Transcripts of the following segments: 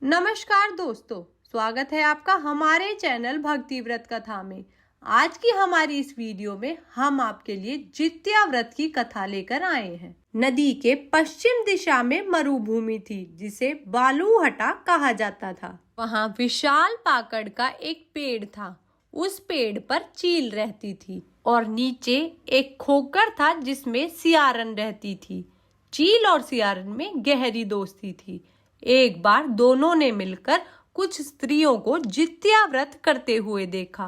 नमस्कार दोस्तों, स्वागत है आपका हमारे चैनल भक्ति व्रत कथा में। आज की हमारी इस वीडियो में हम आपके लिए जित्या व्रत की कथा लेकर आए हैं। नदी के पश्चिम दिशा में मरुभूमि थी जिसे बालूहटा कहा जाता था। वहाँ विशाल पाकड़ का एक पेड़ था। उस पेड़ पर चील रहती थी और नीचे एक खोकर था जिसमें सियारन रहती थी। चील और सियारन में गहरी दोस्ती थी। एक बार दोनों ने मिलकर कुछ स्त्रियों को जित्या व्रत करते हुए देखा।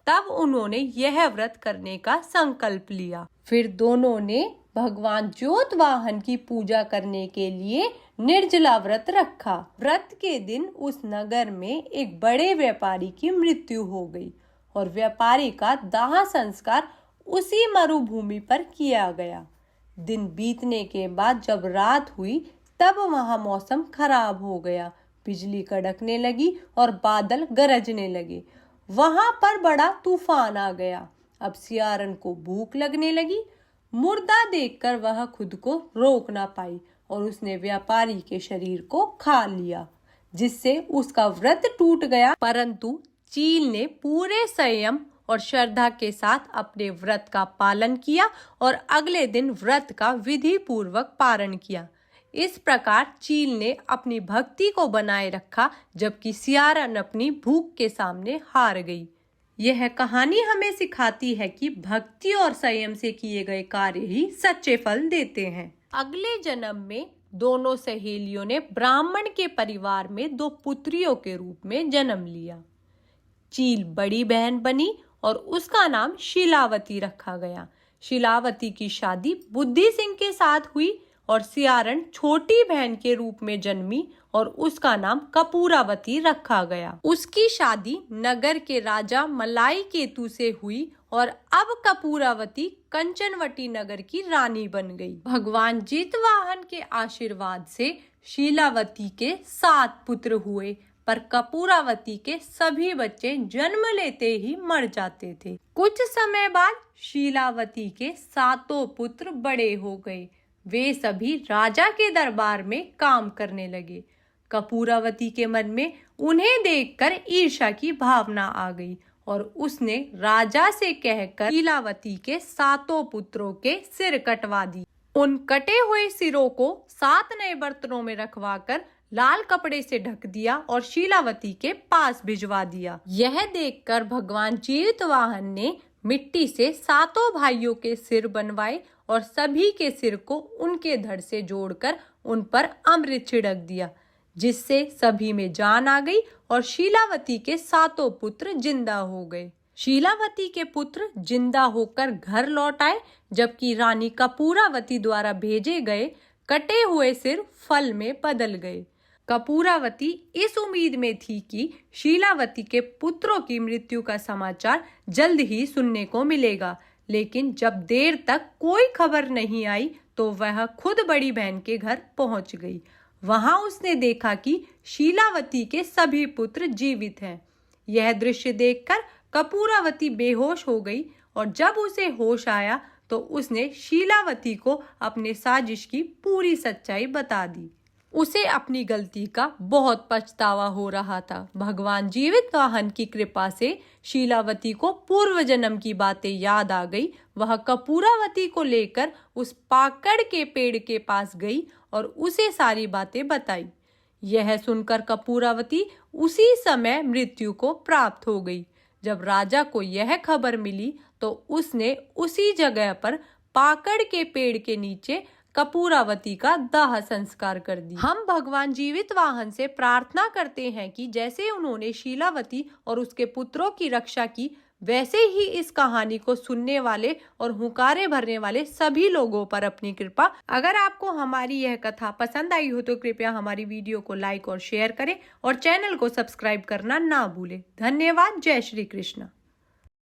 तब उन्होंने यह व्रत करने का संकल्प लिया। फिर दोनों ने भगवान ज्योतवाहन की पूजा करने के लिए निर्जला व्रत रखा। व्रत के दिन उस नगर में एक बड़े व्यापारी की मृत्यु हो गई और व्यापारी का दाह संस्कार उसी मरुभूमि पर किया गया। दिन बीतने के बाद जब रात हुई तब वहां मौसम खराब हो गया। बिजली कड़कने लगी और बादल गरजने लगे। वहां पर बड़ा तूफान आ गया। अब सियारन को भूख लगने लगी। मुर्दा देखकर वह खुद को रोक ना पाई और उसने व्यापारी के शरीर को खा लिया, जिससे उसका व्रत टूट गया। परंतु चील ने पूरे संयम और श्रद्धा के साथ अपने व्रत का पालन किया और अगले दिन व्रत का विधि पूर्वक पारण किया। इस प्रकार चील ने अपनी भक्ति को बनाए रखा, जबकि सियारन अपनी भूख के सामने हार गई। यह कहानी हमें सिखाती है कि भक्ति और संयम से किए गए कार्य ही सच्चे फल देते हैं। अगले जन्म में दोनों सहेलियों ने ब्राह्मण के परिवार में 2 पुत्रियों के रूप में जन्म लिया। चील बड़ी बहन बनी और उसका नाम शीलावती रखा गया। शीलावती की शादी बुद्धि सिंह के साथ हुई और सियारन छोटी बहन के रूप में जन्मी और उसका नाम कपूरावती रखा गया। उसकी शादी नगर के राजा मलाई केतु से हुई और अब कपूरावती कंचनवटी नगर की रानी बन गई। भगवान जितवाहन के आशीर्वाद से शीलावती के 7 पुत्र हुए, पर कपूरावती के सभी बच्चे जन्म लेते ही मर जाते थे। कुछ समय बाद शीलावती के 7 पुत्र बड़े हो गए। वे सभी राजा के दरबार में काम करने लगे। कपूरावती के मन में उन्हें देखकर ईर्ष्या की भावना आ गई और उसने राजा से कहकर शीलावती के 7 पुत्रों के सिर कटवा दी। उन कटे हुए सिरों को 7 नए बर्तनों में रखवाकर लाल कपड़े से ढक दिया और शीलावती के पास भिजवा दिया। यह देखकर भगवान जितवाहन ने मिट्टी से 7 भाइयों के सिर बनवाए और सभी के सिर को उनके धड़ से जोड़कर उन पर अमृत छिड़क दिया, जिससे सभी में जान आ गई और शीलावती के 7 पुत्र जिंदा हो गए। शीलावती के पुत्र जिंदा होकर घर लौट आए, जबकि रानी कपूरावती द्वारा भेजे गए कटे हुए सिर फल में बदल गए। कपूरावती इस उम्मीद में थी कि शीलावती के पुत्रों की मृत्यु का समाचार जल्द ही सुनने को मिलेगा, लेकिन जब देर तक कोई खबर नहीं आई तो वह खुद बड़ी बहन के घर पहुंच गई। वहां उसने देखा कि शीलावती के सभी पुत्र जीवित हैं। यह दृश्य देखकर कपूरावती बेहोश हो गई और जब उसे होश आया तो उसने शीलावती को अपने साजिश की पूरी सच्चाई बता दी। उसे अपनी गलती का बहुत पछतावा हो रहा था। भगवान जितवाहन की कृपा से शीलावती को पूर्व जन्म की बातें याद आ गई। वह कपूरावती को लेकर उस पाकड़ के पेड़ के पास गई और उसे सारी बातें बताई। यह सुनकर कपूरावती उसी समय मृत्यु को प्राप्त हो गई। जब राजा को यह खबर मिली तो उसने उसी जगह पर पाकड़ के पेड़ के नीचे कपूरावती का दाह संस्कार कर दिया। हम भगवान जितवाहन से प्रार्थना करते हैं कि जैसे उन्होंने शीलावती और उसके पुत्रों की रक्षा की, वैसे ही इस कहानी को सुनने वाले और हुंकारे भरने वाले सभी लोगों पर अपनी कृपा। अगर आपको हमारी यह कथा पसंद आई हो तो कृपया हमारी वीडियो को लाइक और शेयर करें और चैनल को सब्सक्राइब करना ना भूलें। धन्यवाद। जय श्री कृष्ण।